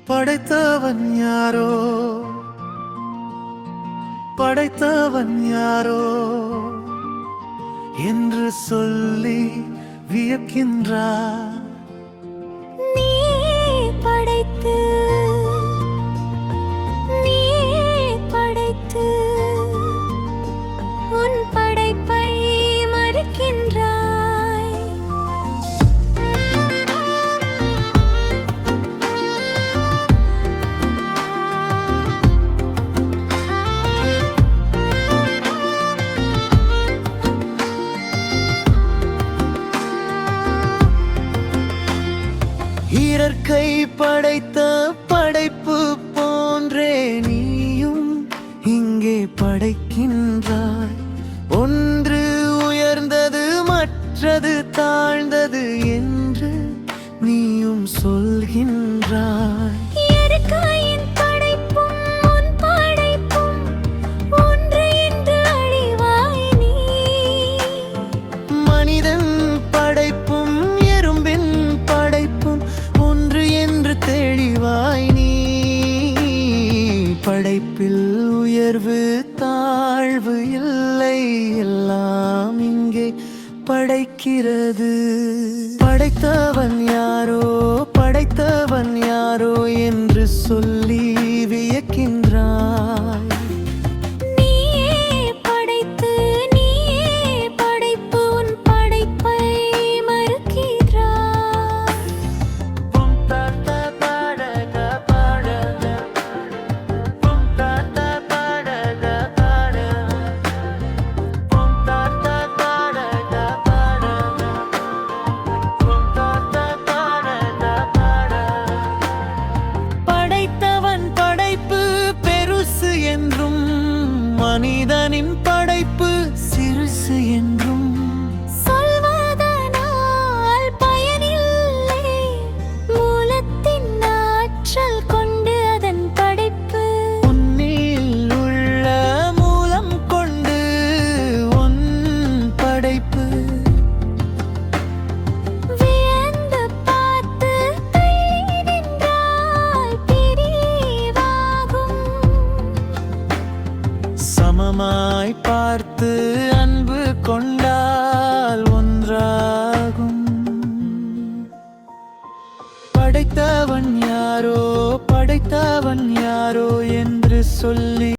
படைத்தவன் யாரோ, படைத்தவன் யாரோ என்று சொல்லி வியக்கின்றார். நீ படைத்து உன் படைப்பை மறுக்கின்றாய். இயற்கை படைத்த படைப்பு போன்றே நீயும் இங்கே படைக்கின்றாய். ஒன்று உயர்ந்தது மற்றது தாழ்ந்தது என்று நீயும் சொல்கின்றாய். இயற்கையின் படைப்பும் உன் படைப்பும் ஒன்று என்று அழிவாய் நீ. மனிதன் படைப்பும் எறும்பின் படைப்பும் ஒன்று என்று தெளிவாய் நீ. படைப்பில் உயர்வு தாழ்வு இல்லை, எல்லாம் இங்கே படைக்கிறது. படைத்தவன் யாரோ, படைத்தவன் யாரோ என்று சொல்லி வியக்கின்றாய். நீயே படைத்து நீயே படைப்பு உன் படைப்பை மறுக்கிறாய். படைத்தவன் படைப்பு பெருசு என்றும் மனிதனின் படைப்பு சிறுசு என்றும் சொல்வதனால் பயனில்லை. மூலத்தின் ஆற்றல் கொண்டு அதன் படைப்பு உன்னில் உள்ள மூலம் கொண்டு உன் படைப்பு வியந்து பார்த்து தள்ளி நின்றால் பிரிவாகும். சமமாய் பார்த்து அன்பு கொண்டால் ஒன்றாகும். படைத்தவன் யாரோ, படைத்தவன் யாரோ என்று சொல்லி